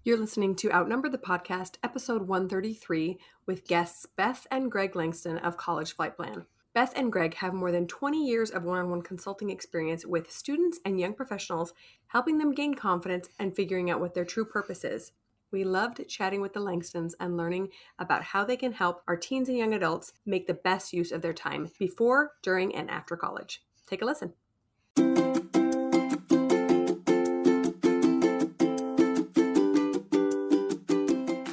You're listening to Outnumber the Podcast, episode 133, with guests Beth and Greg Langston of College Flight Plan. Beth and Greg have more than 20 years of one-on-one consulting experience with students and young professionals, helping them gain confidence and figuring out what their true purpose is. We loved chatting with the Langstons and learning about how they can help our teens and young adults make the best use of their time before, during, and after college. Take a listen.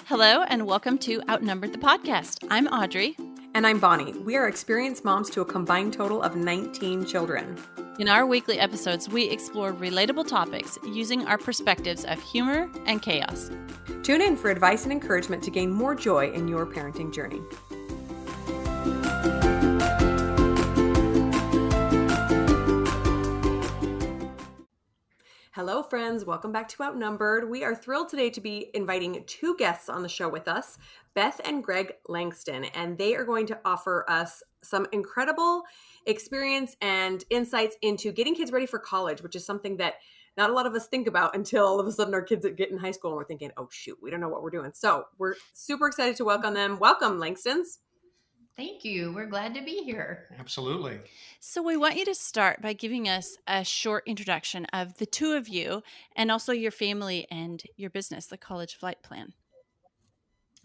Hello and welcome to Outnumbered the Podcast. I'm Audrey. And I'm Bonnie. We are experienced moms to a combined total of 19 children. In our weekly episodes, we explore relatable topics using our perspectives of humor and chaos. Tune in for advice and encouragement to gain more joy in your parenting journey. Hello, friends. Welcome back to Outnumbered. We are thrilled today to be inviting two guests on the show with us, Beth and Greg Langston, and they are going to offer us some incredible experience and insights into getting kids ready for college, which is something that not a lot of us think about until all of a sudden our kids get in high school and we're thinking, oh, shoot, we don't know what we're doing. So we're super excited to welcome them. Welcome, Langstons. Thank you. We're glad to be here. Absolutely. So we want you to start by giving us a short introduction of the two of you and also your family and your business, the College Flight Plan.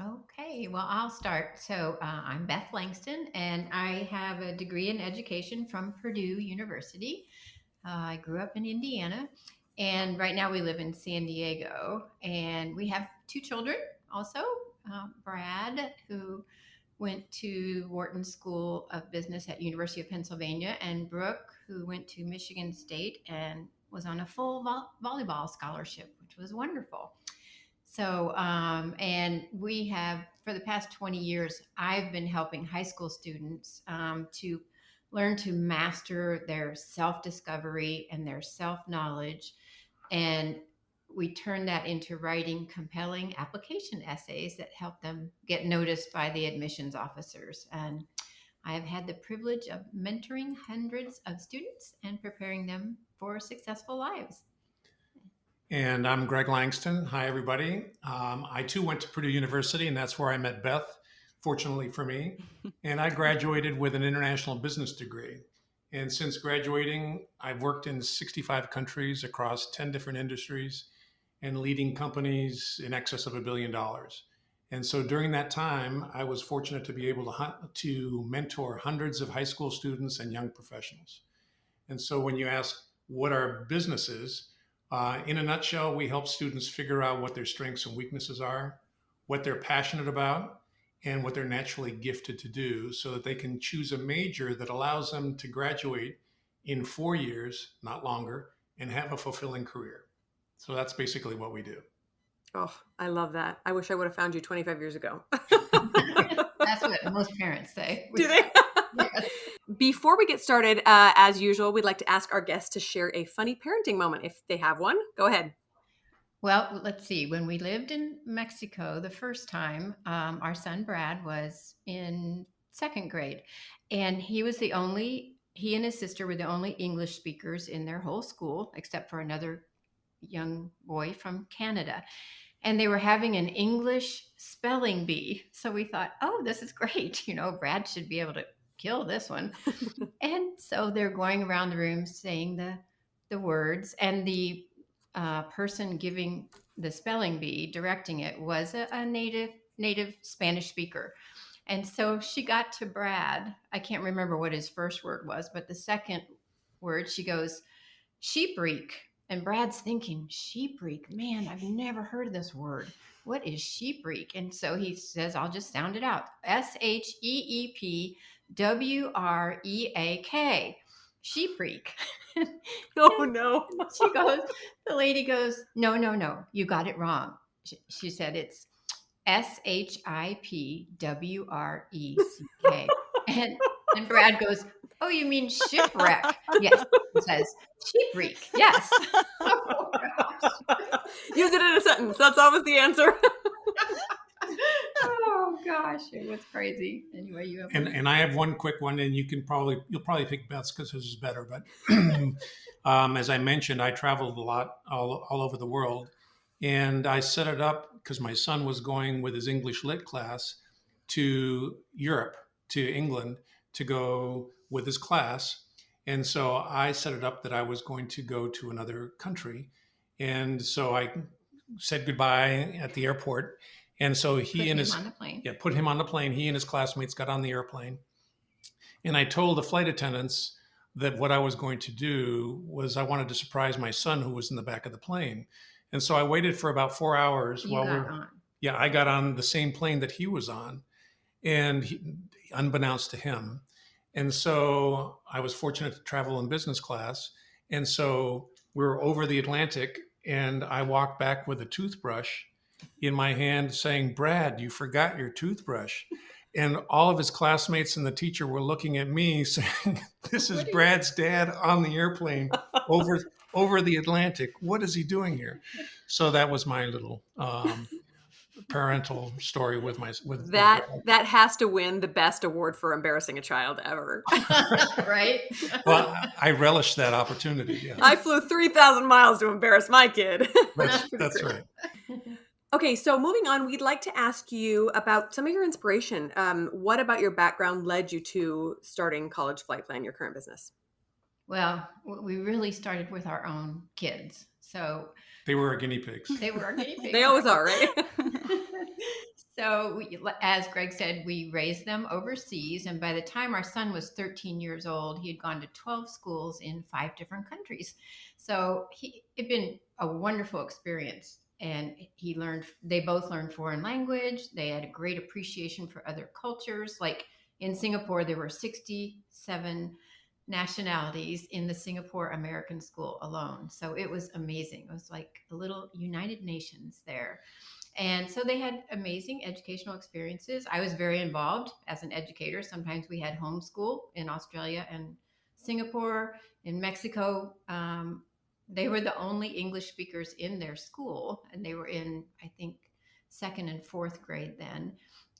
Okay, well, I'll start. So I'm Beth Langston, and I have a degree in education from Purdue University. I grew up in Indiana, and right now we live in San Diego, and we have two children also, Brad, who went to Wharton School of Business at University of Pennsylvania, and Brooke, who went to Michigan State and was on a full volleyball scholarship, which was wonderful. So, and we have, for the past 20 years, I've been helping high school students to learn to master their self-discovery and their self-knowledge. And we turn that into writing compelling application essays that help them get noticed by the admissions officers. And I have had the privilege of mentoring hundreds of students and preparing them for successful lives. And I'm Greg Langston. Hi, everybody. I too went to Purdue University, and that's where I met Beth, fortunately for me. And I graduated with an international business degree. And since graduating, I've worked in 65 countries across 10 different industries and leading companies in excess of $1 billion. And so during that time, I was fortunate to be able to mentor hundreds of high school students and young professionals. And so when you ask what our business is, in a nutshell, we help students figure out what their strengths and weaknesses are, what they're passionate about, and what they're naturally gifted to do so that they can choose a major that allows them to graduate in 4 years, not longer, and have a fulfilling career. So that's basically what we do. Oh, I love that. I wish I would have found you 25 years ago. That's what most parents say. Do they? Yes. Before we get started, as usual, we'd like to ask our guests to share a funny parenting moment. If they have one, go ahead. Well, let's see. When we lived in Mexico the first time, our son Brad was in second grade, and he and his sister were the only English speakers in their whole school, except for another young boy from Canada. And they were having an English spelling bee. So we thought, oh, this is great. Brad should be able to kill this one. And so they're going around the room saying the words, and the person giving the spelling bee, directing it, was a native Spanish speaker. And so she got to Brad. I can't remember what his first word was, but the second word, she goes, sheepreek. And Brad's thinking, sheepreek, man, I've never heard of this word. What is sheepreek? And so he says, I'll just sound it out. SHEEPWREAK. Sheepreek. Oh, no. The lady goes, no, you got it wrong. She said it's SHIPWRECK. And Brad goes, oh, you mean shipwreck? Yes, it says sheepreek. Yes. Oh, gosh. Use it in a sentence. That's always the answer. Oh gosh, it was crazy. Anyway, you have and I have one quick one, and you'll probably pick Beth's because his is better. But as I mentioned, I traveled a lot all over the world, And I set it up because my son was going with his English lit class to Europe, to England, to go with his class. And so I set it up that I was going to go to another country. And so I said goodbye at the airport. And so Put him on the plane. yeah, put him on the plane. He and his classmates got on the airplane. And I told the flight attendants that what I was going to do was I wanted to surprise my son who was in the back of the plane. And so I waited for about 4 hours You got on. yeah, I got on the same plane that he was on, and unbeknownst to him. And so I was fortunate to travel in business class. And so we were over the Atlantic, and I walked back with a toothbrush in my hand saying, "Brad, you forgot your toothbrush." And all of his classmates and the teacher were looking at me saying, "This is Brad's dad on the airplane over the Atlantic. What is he doing here?" So that was my little parental story with that has to win the best award for embarrassing a child ever. Right? Well, I relish that opportunity. Yeah. I flew 3,000 miles to embarrass my kid. That's right. Okay, so moving on, we'd like to ask you about some of your inspiration. What about your background led you to starting College Flight Plan, your current business? Well, we really started with our own kids. So they were our guinea pigs. They were our guinea pigs. They always are, right? So, as Greg said, we raised them overseas. And by the time our son was 13 years old, he had gone to 12 schools in 5 different countries. So it'd been a wonderful experience. And they both learned foreign language. They had a great appreciation for other cultures. Like in Singapore, there were 67 nationalities in the Singapore American School alone. So it was amazing. It was like a little United Nations there. And so they had amazing educational experiences. I was very involved as an educator. Sometimes we had homeschool in Australia and Singapore. In Mexico, they were the only English speakers in their school, and they were in, I think, 2nd and 4th grade then.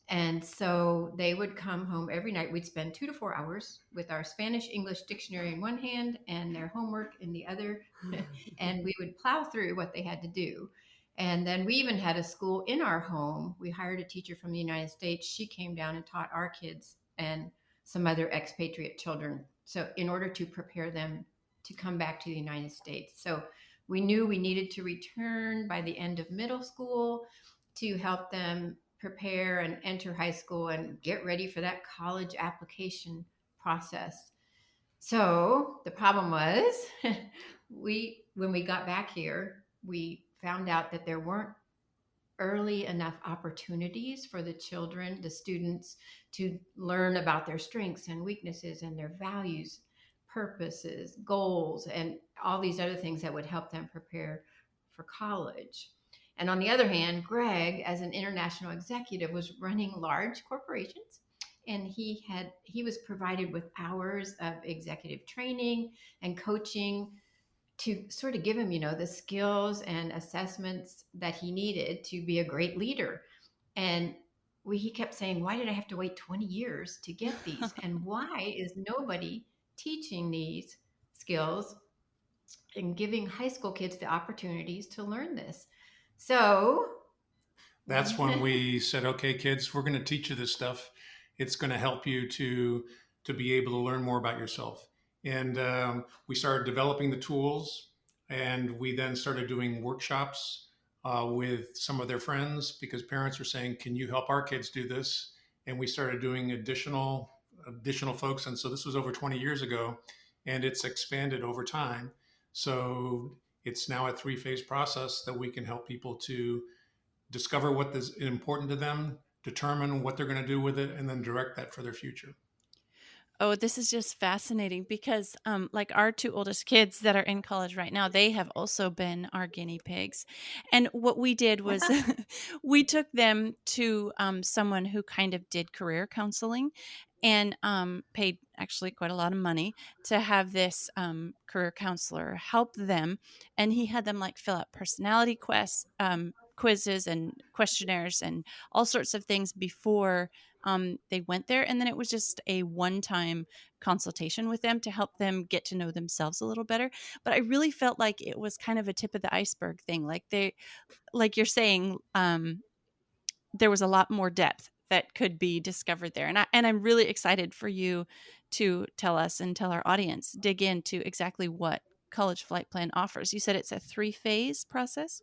And so they would come home every night. We'd spend 2 to 4 hours with our Spanish-English dictionary in one hand and their homework in the other. And we would plow through what they had to do. And then we even had a school in our home. We hired a teacher from the United States. She came down and taught our kids and some other expatriate children. So in order to prepare them to come back to the United States. So we knew we needed to return by the end of middle school to help them prepare and enter high school and get ready for that college application process. So the problem was when we got back here, we found out that there weren't early enough opportunities for the children, the students, to learn about their strengths and weaknesses and their values, purposes, goals, and all these other things that would help them prepare for college. And on the other hand, Greg, as an international executive, was running large corporations, and he was provided with hours of executive training and coaching to sort of give him, the skills and assessments that he needed to be a great leader. And he kept saying, "Why did I have to wait 20 years to get these? And why is nobody teaching these skills and giving high school kids the opportunities to learn this?" So that's when we said, "Okay, kids, we're going to teach you this stuff. It's going to help you to be able to learn more about yourself." And we started developing the tools, and we then started doing workshops with some of their friends because parents were saying, "Can you help our kids do this?" And we started doing additional folks. And so this was over 20 years ago, and it's expanded over time. So it's now a 3-phase process that we can help people to discover what is important to them, determine what they're going to do with it, and then direct that for their future. Oh, this is just fascinating because like our 2 oldest kids that are in college right now, they have also been our guinea pigs. And what we did was we took them to someone who kind of did career counseling and paid actually quite a lot of money to have this quizzes and questionnaires and all sorts of things before they went there. And then it was just a one-time consultation with them to help them get to know themselves a little better. But I really felt like it was kind of a tip of the iceberg thing. Like you're saying, there was a lot more depth that could be discovered there. And I'm really excited for you to tell us and tell our audience, dig into exactly what College Flight Plan offers. You said it's a 3-phase process?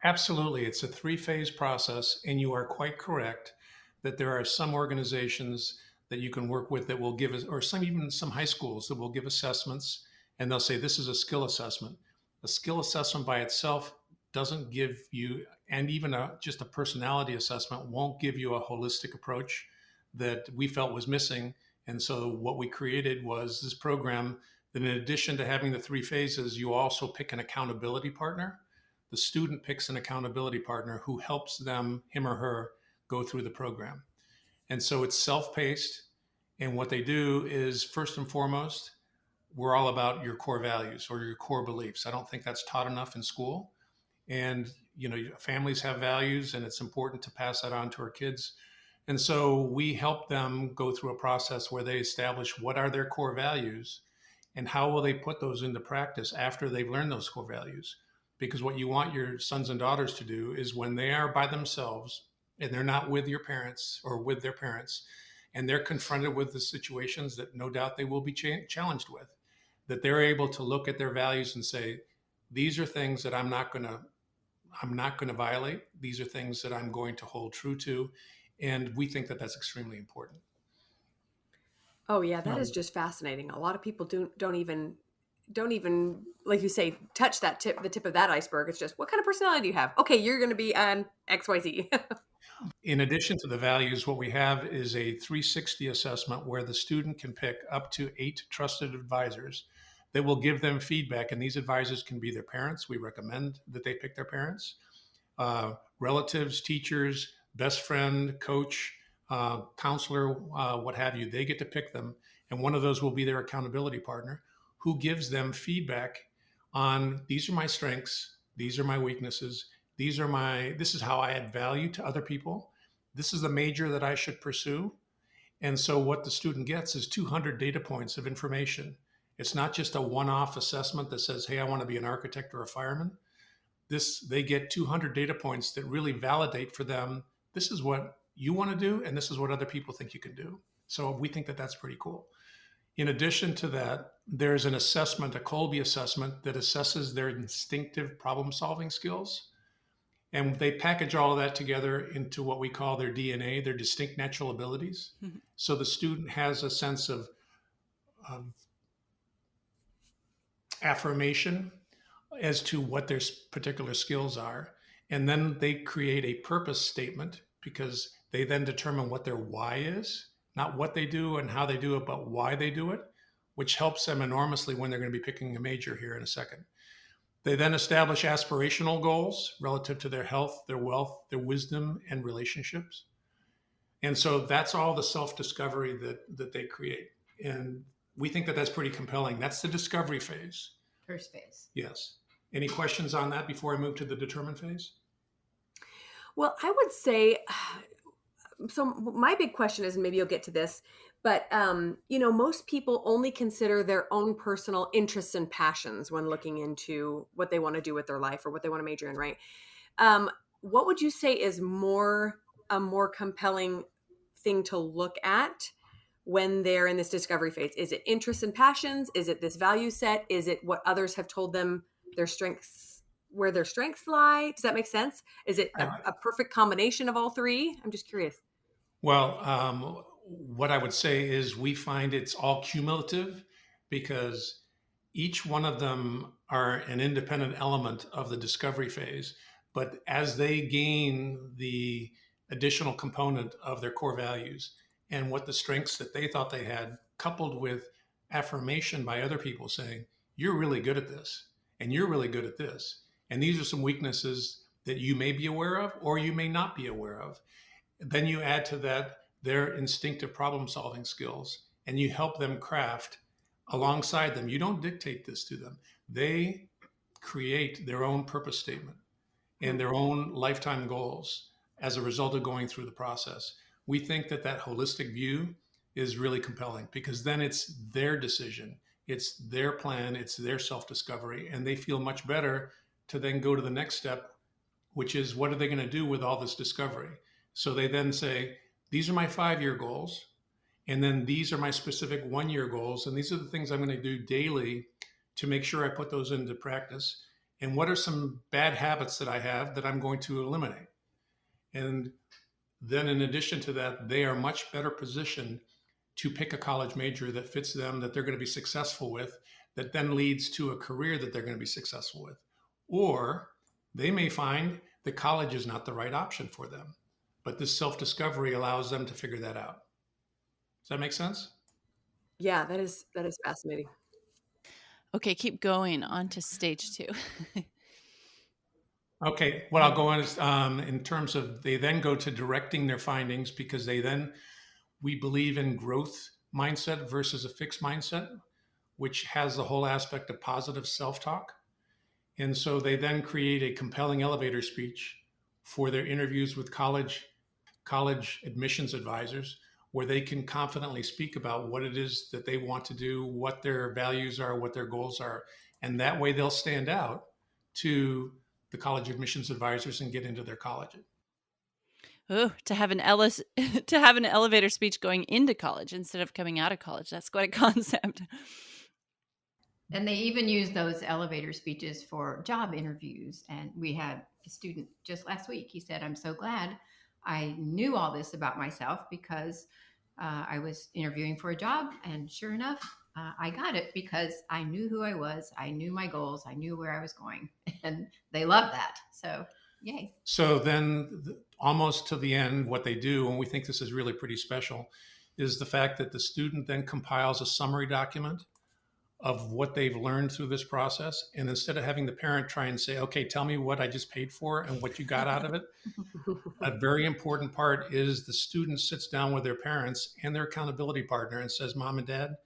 Absolutely. It's a 3-phase process, and you are quite correct that there are some organizations that you can work with that will give us, or even some high schools that will give assessments, and they'll say this is a skill assessment. A skill assessment by itself doesn't give you, and even just a personality assessment won't give you a holistic approach that we felt was missing. And so what we created was this program that, in addition to having the 3 phases, you also pick an accountability partner. The student picks an accountability partner who helps them, him or her, go through the program. And so it's self-paced. And what they do is, first and foremost, we're all about your core values or your core beliefs. I don't think that's taught enough in school. And, families have values, and it's important to pass that on to our kids. And so we help them go through a process where they establish what are their core values and how will they put those into practice after they've learned those core values. Because what you want your sons and daughters to do is, when they are by themselves and they're not with your parents or with their parents, and they're confronted with the situations that no doubt they will be challenged with, that they're able to look at their values and say, these are things that I'm not going to violate. These are things that I'm going to hold true to. And we think that that's extremely important. Oh yeah, that is just fascinating. A lot of people don't even, like you say, touch the tip of that iceberg. It's just, what kind of personality do you have? Okay, you're going to be on XYZ. In addition to the values, what we have is a 360 assessment where the student can pick up to 8 trusted advisors that will give them feedback. And these advisors can be their parents. We recommend that they pick their parents, relatives, teachers, best friend, coach, counselor, what have you. They get to pick them. And one of those will be their accountability partner, who gives them feedback on, these are my strengths, these are my weaknesses, this is how I add value to other people. This is the major that I should pursue. And so what the student gets is 200 data points of information. It's not just a one-off assessment that says, hey, I want to be an architect or a fireman. They get 200 data points that really validate for them, this is what you want to do, and this is what other people think you can do. So we think that that's pretty cool. In addition to that, there's an assessment, a Kolbe assessment, that assesses their instinctive problem-solving skills. And they package all of that together into what we call their DNA, their distinct natural abilities. Mm-hmm. So the student has a sense of affirmation as to what their particular skills are. And then they create a purpose statement, because they then determine what their why is, not what they do and how they do it, but why they do it, which helps them enormously when they're going to be picking a major here in a second. They then establish aspirational goals relative to their health, their wealth, their wisdom, and relationships. And so that's all the self-discovery that they create. And we think that that's pretty compelling. That's the discovery phase. First phase. Yes. Any questions on that before I move to the determine phase? Well, I would say, so my big question is, and maybe you'll get to this, but, most people only consider their own personal interests and passions when looking into what they want to do with their life or what they want to major in, right? What would you say is a more compelling thing to look at when they're in this discovery phase? Is it interests and passions? Is it this value set? Is it what others have told them their strengths, where their strengths lie? Does that make sense? Is it a perfect combination of all three? I'm just curious. Well, what I would say is we find it's all cumulative, because each one of them are an independent element of the discovery phase. But as they gain the additional component of their core values and what the strengths that they thought they had, coupled with affirmation by other people saying, you're really good at this, and you're really good at this, and these are some weaknesses that you may be aware of or you may not be aware of. Then you add to that their instinctive problem-solving skills, and you help them craft alongside them. You don't dictate this to them. They create their own purpose statement. and their own lifetime goals as a result of going through the process. We think that that holistic view is really compelling because then it's their decision, it's their plan, it's their self discovery, and they feel much better to then go to the next step, which is what are they going to do with all this discovery? So they then say, these are my 5 year goals. And then these are my specific 1 year goals. And these are the things I'm going to do daily to make sure I put those into practice. And what are some bad habits that I have that I'm going to eliminate? And then, in addition to that, they are much better positioned to pick a college major that fits them, that they're going to be successful with, that then leads to a career that they're going to be successful with. Or they may find that college is not the right option for them. But this self discovery allows them to figure that out. Does that make sense? Yeah, that is fascinating. Okay, keep going on to stage 2. Okay, what I'll go on is in terms of they then go to directing their findings because we believe in growth mindset versus a fixed mindset, which has the whole aspect of positive self talk. And so they then create a compelling elevator speech for their interviews with college admissions advisors where they can confidently speak about what it is that they want to do, what their values are, what their goals are. And that way they'll stand out to the college admissions advisors and get into their college. Ooh, to have an to have an elevator speech going into college instead of coming out of college. That's quite a concept. And they even use those elevator speeches for job interviews. And we had a student just last week. He said, I'm so glad I knew all this about myself because I was interviewing for a job. And sure enough, I got it because I knew who I was. I knew my goals. I knew where I was going. And they love that. So, yay. So then, almost to the end, what they do, and we think this is really pretty special, is the fact that the student then compiles a summary document of what they've learned through this process. And instead of having the parent try and say, okay, tell me what I just paid for and what you got out of it, a very important part is the student sits down with their parents and their accountability partner and says, Mom and Dad,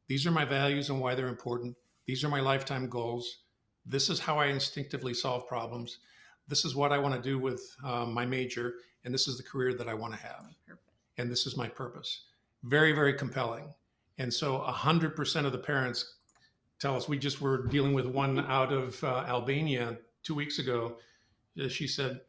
these are my values and why they're important. These are my lifetime goals. This is how I instinctively solve problems. This is what I want to do with my major. And this is the career that I want to have. And this is my purpose. Very, very compelling. And so 100% of the parents tell us, we just were dealing with one out of Albania 2 weeks ago. She said,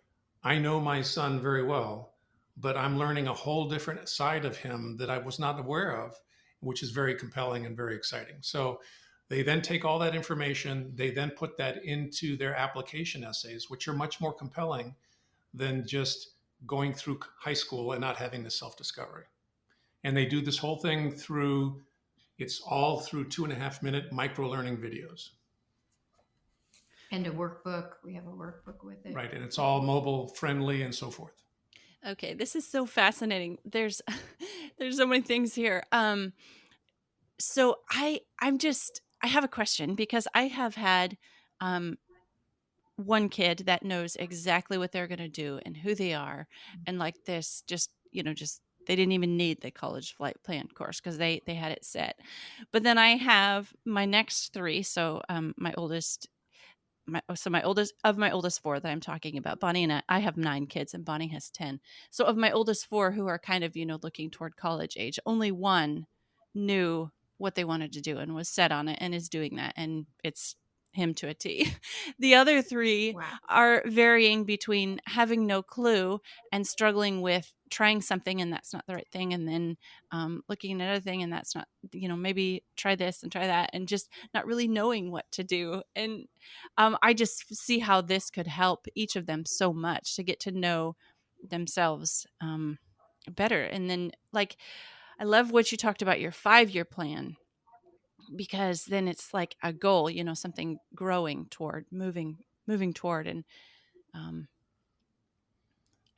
I know my son very well, but I'm learning a whole different side of him that I was not aware of, which is very compelling and very exciting. So they then take all that information, they then put that into their application essays, which are much more compelling than just going through high school and not having the self-discovery. And they do this whole thing through, it's all through 2.5-minute micro-learning videos. And a workbook. We have a workbook with it. Right. And it's all mobile friendly and so forth. Okay, this is so fascinating. There's so many things here. So I have a question because I have had one kid that knows exactly what they're going to do and who they are, and like this, just they didn't even need the college flight plan course because they had it set. But then I have my next 3. So my oldest of my oldest 4 that I'm talking about, Bonnie and I have 9 kids and Bonnie has 10. So of my oldest 4 who are kind of, looking toward college age, only one knew what they wanted to do and was set on it and is doing that. And it's him to a T. The other 3 are varying between having no clue and struggling with trying something and that's not the right thing. And then looking at another thing and that's not, maybe try this and try that and just not really knowing what to do. And I just see how this could help each of them so much to get to know themselves better. And then I love what you talked about your 5-year plan, because then it's like a goal, something growing toward, moving toward. And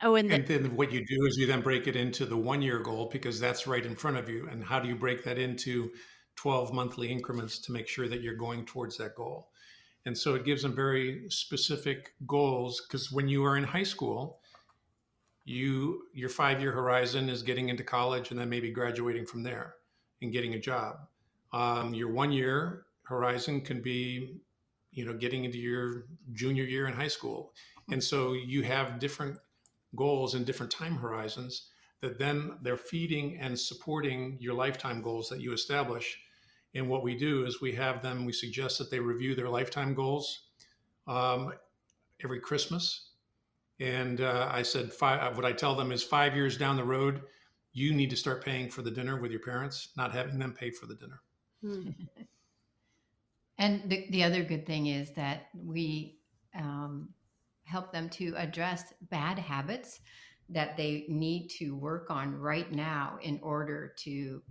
and then what you do is you then break it into the 1-year goal because that's right in front of you. And how do you break that into 12 monthly increments to make sure that you're going towards that goal? And so it gives them very specific goals, because when you are in high school, your 5-year horizon is getting into college and then maybe graduating from there and getting a job. Your 1-year horizon can be, getting into your junior year in high school. And so you have different goals and different time horizons that then they're feeding and supporting your lifetime goals that you establish. And what we do is we suggest that they review their lifetime goals um, every Christmas. And I said, what I tell them is 5 years down the road, you need to start paying for the dinner with your parents, not having them pay for the dinner. And the other good thing is that we um, help them to address bad habits that they need to work on right now in order to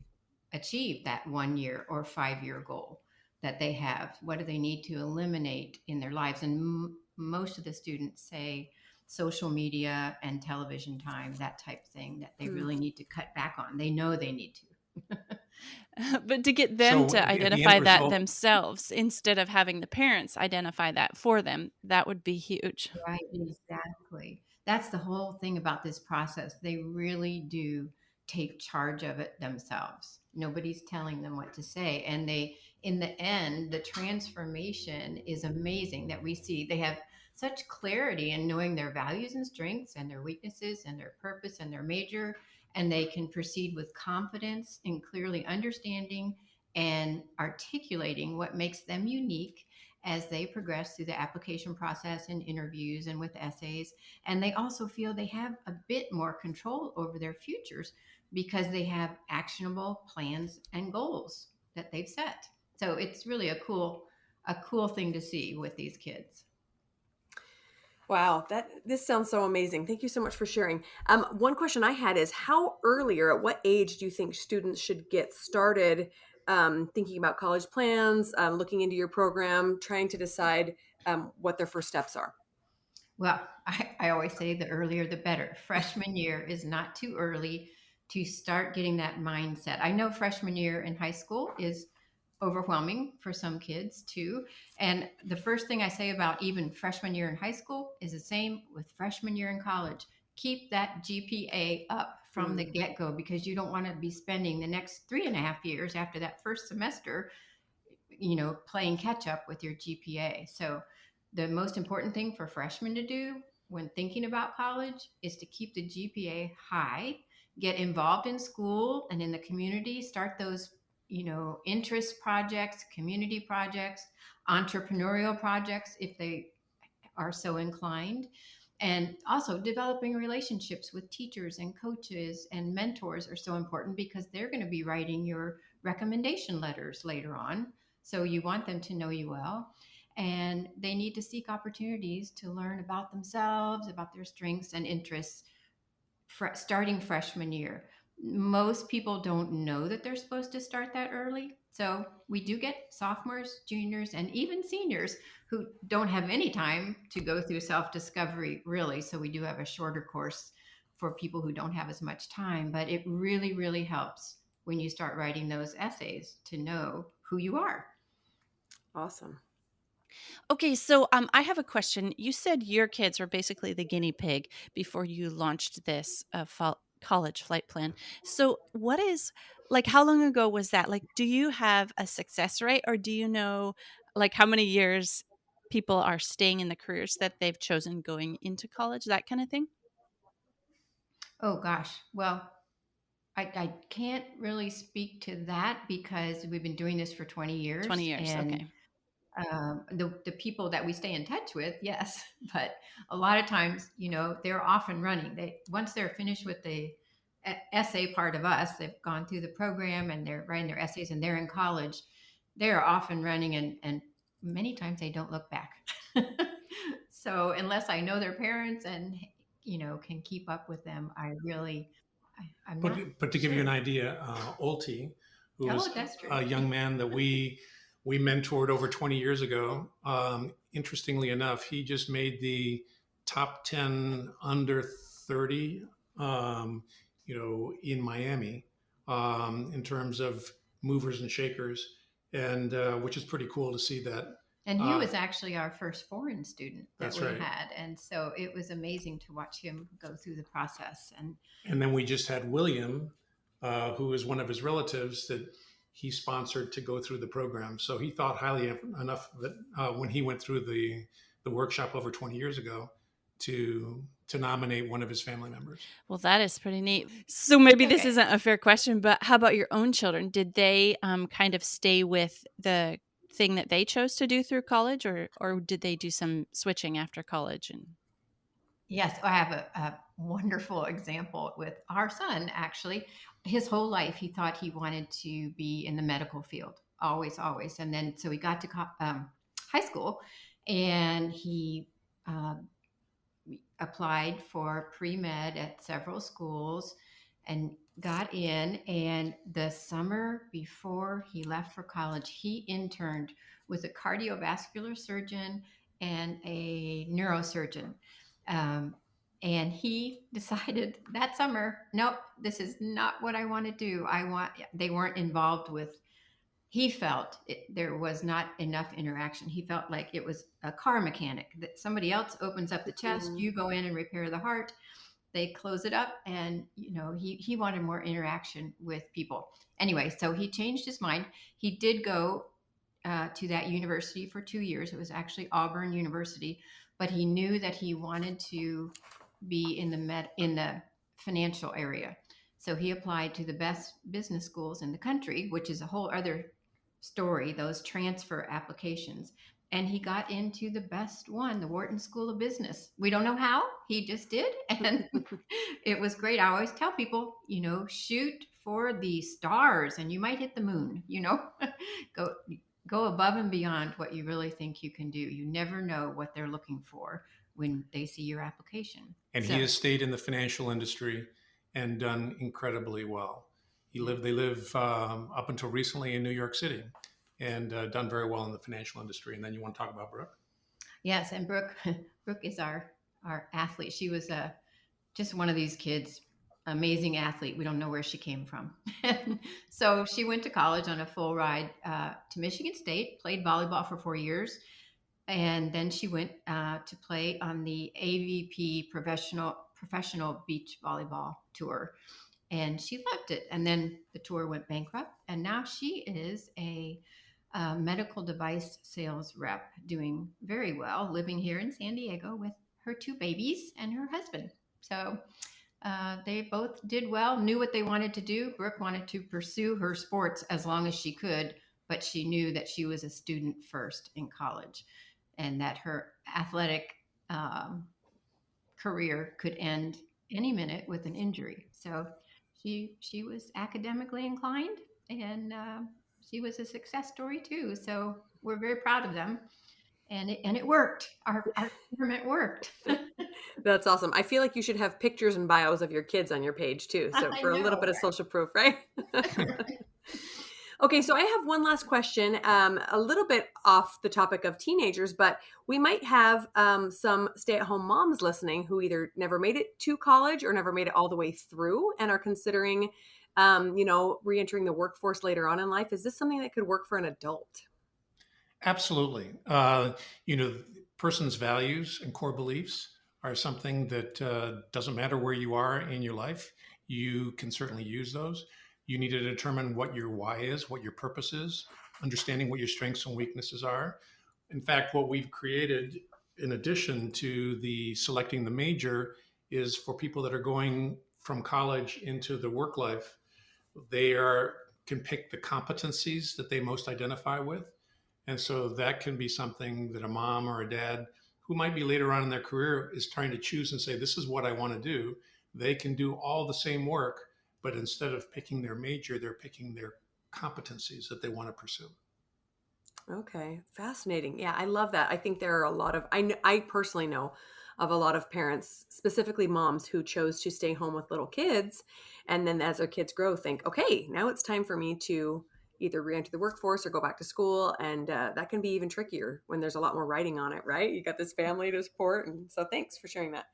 achieve that 1 year or 5 year goal that they have. What do they need to eliminate in their lives? And most of the students say social media and television time, that type of thing, that they really need to cut back on. They know they need to. But to get them So to the identify end that result, themselves instead of having the parents identify that for them, that would be huge. Right, exactly. That's the whole thing about this process. They really do take charge of it themselves. Nobody's telling them what to say. And in the end, the transformation is amazing that we see. They have such clarity in knowing their values and strengths and their weaknesses and their purpose and their major. And they can proceed with confidence in clearly understanding and articulating what makes them unique as they progress through the application process and interviews and with essays. And they also feel they have a bit more control over their futures because they have actionable plans and goals that they've set. So it's really a cool thing to see with these kids. Wow, this sounds so amazing. Thank you so much for sharing. One question I had is how early or at what age do you think students should get started thinking about college plans, looking into your program, trying to decide what their first steps are? Well, I always say the earlier the better. Freshman year is not too early to start getting that mindset. I know freshman year in high school is overwhelming for some kids too. And the first thing I say about even freshman year in high school is the same with freshman year in college. Keep that GPA up from the get go because you don't want to be spending the next 3.5 years after that first semester, playing catch up with your GPA. So the most important thing for freshmen to do when thinking about college is to keep the GPA high, get involved in school and in the community, start those interest projects, community projects, entrepreneurial projects if they are so inclined. And also developing relationships with teachers and coaches and mentors are so important because they're going to be writing your recommendation letters later on. So you want them to know you well. And they need to seek opportunities to learn about themselves, about their strengths and interests starting freshman year. Most people don't know that they're supposed to start that early. So we do get sophomores, juniors, and even seniors who don't have any time to go through self discovery, really. So we do have a shorter course for people who don't have as much time. But it really, really helps when you start writing those essays to know who you are. Awesome. Okay, so I have a question. You said your kids were basically the guinea pig before you launched this college flight plan. So, how long ago was that? Like, do you have a success rate, or do you know, like, how many years people are staying in the careers that they've chosen going into college, that kind of thing? Oh, gosh. Well, I can't really speak to that because we've been doing this for 20 20 years. years. And Okay. the people that we stay in touch with, yes, but a lot of times, they're off and running. Once they're finished with the essay part of us, they've gone through the program and they're writing their essays and they're in college. They're off and running, and many times they don't look back. So unless I know their parents and can keep up with them, I'm not but to give you an sure. idea, Olti, who Oh, was that's true. a young man that we mentored over 20 years ago. Interestingly enough, he just made the top 10 under 30, in Miami, in terms of movers and shakers, and which is pretty cool to see that. And he was actually our first foreign student that That's we right. had. And so it was amazing to watch him go through the process. And then we just had William, who is one of his relatives that he sponsored to go through the program. So he thought highly enough of it when he went through the workshop over 20 years ago to nominate one of his family members. Well, that is pretty neat. So maybe this Okay. isn't a fair question, but how about your own children? Did they kind of stay with the thing that they chose to do through college, or did they do some switching after college? And Yes, I have a wonderful example with our son, actually. His whole life, he thought he wanted to be in the medical field, always, always. And then, so he got to high school and he uh, applied for pre-med at several schools and got in. And the summer before he left for college, he interned with a cardiovascular surgeon and a neurosurgeon. um, and he decided that summer, nope, this is not what I want to do. They weren't involved with, he felt there was not enough interaction. He felt like it was a car mechanic, that somebody else opens up the chest, Mhm. you go in and repair the heart, they close it up. And he wanted more interaction with people. Anyway, so he changed his mind. He did go to that university for 2 years. It was actually Auburn University, but he knew that he wanted to be in the financial area. So he applied to the best business schools in the country, which is a whole other story, those transfer applications. And he got into the best one, the Wharton School of Business. We don't know how, he just did. And it was great. I always tell people, shoot for the stars and you might hit the moon, go go above and beyond what you really think you can do. You never know what they're looking for when they see your application. And So, he has stayed in the financial industry and done incredibly well. They live up until recently in New York City, and done very well in the financial industry. And then you want to talk about Brooke? yes, and Brooke, Brooke is our athlete. She was just one of these kids, amazing athlete. We don't know where she came from. So she went to college on a full ride to Michigan State, played volleyball for 4 years, and then she went to play on the AVP professional beach volleyball tour, and she loved it. And then the tour went bankrupt, and now she is a medical device sales rep, doing very well, living here in San Diego with her two babies and her husband. So they both did well, knew what they wanted to do. Brooke wanted to pursue her sports as long as she could, but she knew that she was a student first in college and that her athletic um, career could end any minute with an injury. So she was academically inclined, and she was a success story too. So we're very proud of them, and it worked. Our experiment worked. That's awesome. I feel like you should have pictures and bios of your kids on your page too. So I for a little know. bit of social proof, right? Okay, so I have one last question, a little bit off the topic of teenagers, but we might have some stay-at-home moms listening who either never made it to college or never made it all the way through and are considering, re-entering the workforce later on in life. Is this something that could work for an adult? Absolutely. Person's values and core beliefs are something that doesn't matter where you are in your life. You can certainly use those. You need to determine what your why is, what your purpose is, understanding what your strengths and weaknesses are. In fact, what we've created in addition to the selecting the major is for people that are going from college into the work life. They can pick the competencies that they most identify with. And so that can be something that a mom or a dad who might be later on in their career is trying to choose and say, this is what I want to do. They can do all the same work, but instead of picking their major, they're picking their competencies that they want to pursue. Okay, fascinating. Yeah, I love that. I think there are a lot of, I personally know of a lot of parents, specifically moms, who chose to stay home with little kids. And then as their kids grow, think, okay, now it's time for me to either re-enter the workforce or go back to school. And that can be even trickier when there's a lot more writing on it, right? You got this family to support. And so thanks for sharing that.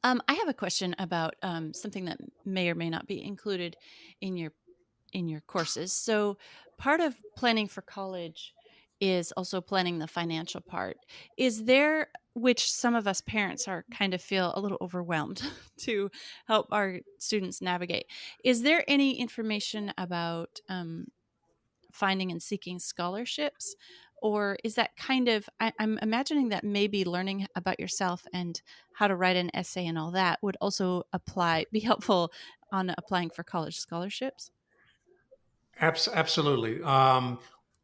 I have a question about something that may or may not be included in your courses. So, part of planning for college is also planning the financial part. Is there, which some of us parents are kind of feel a little overwhelmed to help our students navigate? Is there any information about finding and seeking scholarships, Or is that kind of, I'm imagining that maybe learning about yourself and how to write an essay and all that would also be helpful on applying for college scholarships? Absolutely.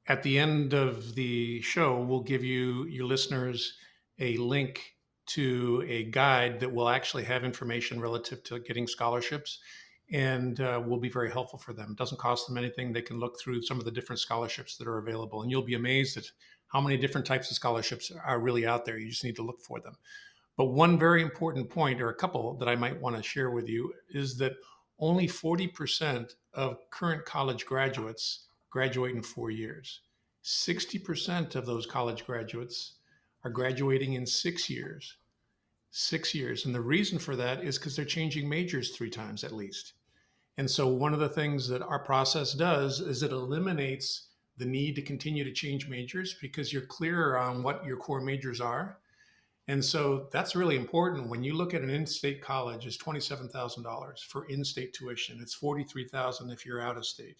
At the end of the show, we'll give you, your listeners, a link to a guide that will actually have information relative to getting scholarships and will be very helpful for them. It doesn't cost them anything. They can look through some of the different scholarships that are available, and you'll be amazed at how many different types of scholarships are really out there. You just need to look for them. But one very important point, or a couple that I might want to share with you, is that only 40% of current college graduates graduate in 4 years. 60% of those college graduates are graduating in 6 years. 6 years. And the reason for that is because they're changing majors 3 times at least. And so, one of the things that our process does is it eliminates the need to continue to change majors because you're clearer on what your core majors are. And so that's really important. When you look at an in-state college, it's $27,000 for in-state tuition. It's $43,000 if you're out of state.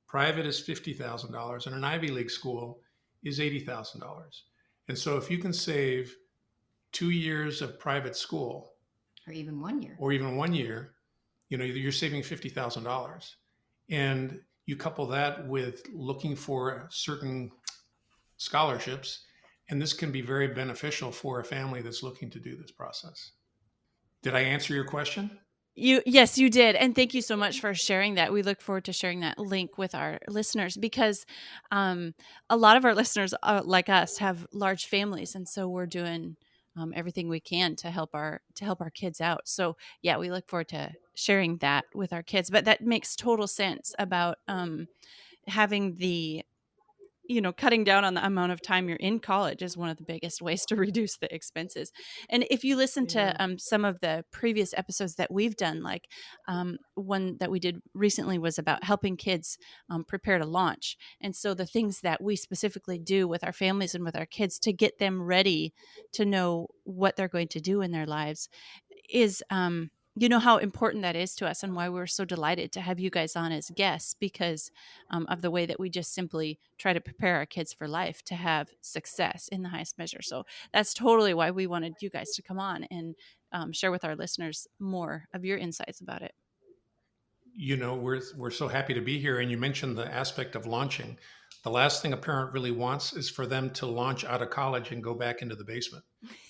Private is $50,000, and an Ivy League school is $80,000. And so if you can save 2 years of private school, Or even 1 year. or even 1 year, you're saving $50,000. And you couple that with looking for certain scholarships, and this can be very beneficial for a family that's looking to do this process. Did I answer your question? Yes, you did. And thank you so much for sharing that. We look forward to sharing that link with our listeners because a lot of our listeners, like us, have large families, and so we're doing everything we can to help our kids out. So yeah, we look forward to sharing that with our kids. But that makes total sense about having the cutting down on the amount of time you're in college is one of the biggest ways to reduce the expenses. And if you listen to some of the previous episodes that we've done, like one that we did recently was about helping kids prepare to launch. And so the things that we specifically do with our families and with our kids to get them ready to know what they're going to do in their lives is how important that is to us and why we're so delighted to have you guys on as guests because of the way that we just simply try to prepare our kids for life to have success in the highest measure. So that's totally why we wanted you guys to come on and share with our listeners more of your insights about it. We're so happy to be here. And you mentioned the aspect of launching. The last thing a parent really wants is for them to launch out of college and go back into the basement.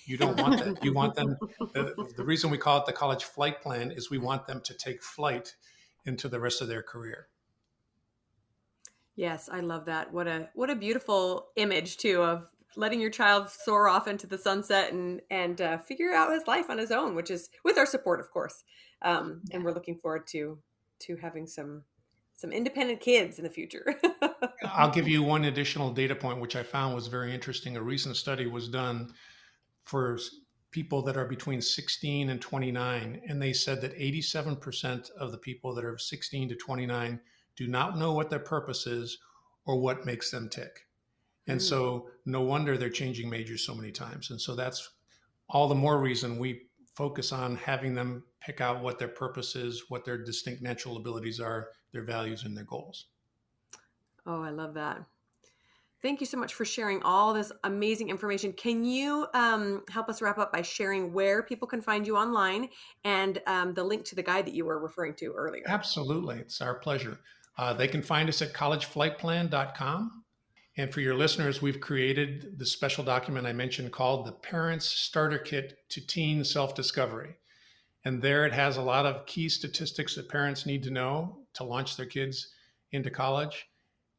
You don't want that. You want them. The reason we call it the college flight plan is we want them to take flight into the rest of their career. Yes, I love that. What a beautiful image too of letting your child soar off into the sunset and figure out his life on his own, which is with our support, of course. And we're looking forward to having some independent kids in the future. I'll give you one additional data point, which I found was very interesting. A recent study was done for people that are between 16 and 29, and they said that 87% of the people that are 16 to 29 do not know what their purpose is or what makes them tick. And so no wonder they're changing majors so many times. And so that's all the more reason we focus on having them pick out what their purpose is, what their distinct natural abilities are, their values, and their goals. Oh, I love that. Thank you so much for sharing all this amazing information. Can you help us wrap up by sharing where people can find you online and the link to the guide that you were referring to earlier? Absolutely. It's our pleasure. They can find us at collegeflightplan.com. And for your listeners, we've created the special document I mentioned called the Parents Starter Kit to Teen Self-Discovery. And there it has a lot of key statistics that parents need to know to launch their kids into college.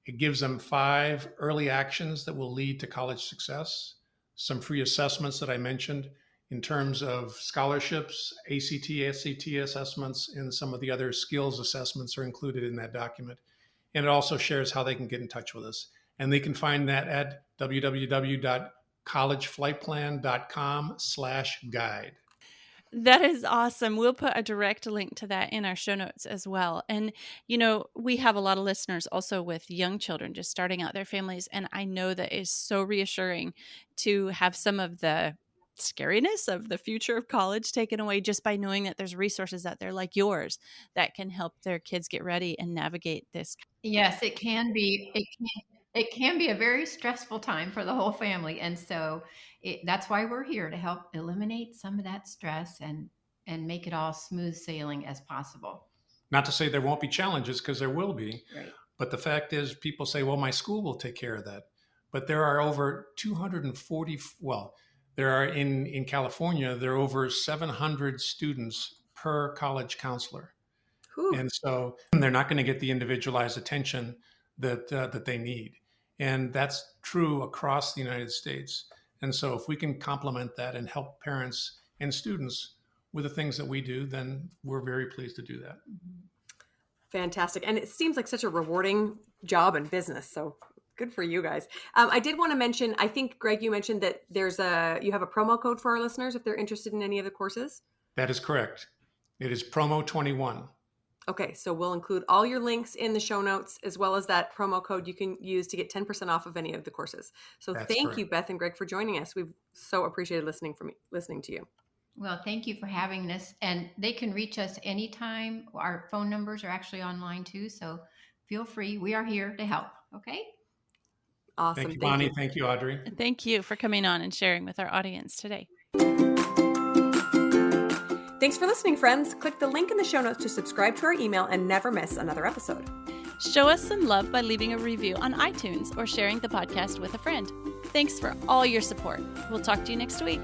It gives them 5 early actions that will lead to college success, some free assessments that I mentioned in terms of scholarships, ACT, SAT assessments, and some of the other skills assessments are included in that document. And it also shares how they can get in touch with us. And they can find that at www.collegeflightplan.com/guide. That is awesome. We'll put a direct link to that in our show notes as well. And, we have a lot of listeners also with young children just starting out their families. And I know that is so reassuring to have some of the scariness of the future of college taken away just by knowing that there's resources out there like yours that can help their kids get ready and navigate this. Yes, it can be. It can be a very stressful time for the whole family. And so that's why we're here to help eliminate some of that stress and make it all smooth sailing as possible. Not to say there won't be challenges, because there will be. Right. But the fact is, people say, well, my school will take care of that. But there are over 240, well, there are in California, there are over 700 students per college counselor. Whew. And so they're not going to get the individualized attention that they need. And that's true across the United States. And so if we can complement that and help parents and students with the things that we do, then we're very pleased to do that. Fantastic. And it seems like such a rewarding job and business. So good for you guys. I did want to mention, I think, Greg, you mentioned that you have a promo code for our listeners if they're interested in any of the courses. That is correct. It is promo 21. Okay, so we'll include all your links in the show notes, as well as that promo code you can use to get 10% off of any of the courses. So thank you, Beth and Greg, for joining us. We've so appreciated listening to you. Well, thank you for having us. And they can reach us anytime. Our phone numbers are actually online too. So feel free. We are here to help. Okay. Awesome. Thank you, Bonnie. Thank you, Audrey. And thank you for coming on and sharing with our audience today. Thanks for listening, friends. Click the link in the show notes to subscribe to our email and never miss another episode. Show us some love by leaving a review on iTunes or sharing the podcast with a friend. Thanks for all your support. We'll talk to you next week.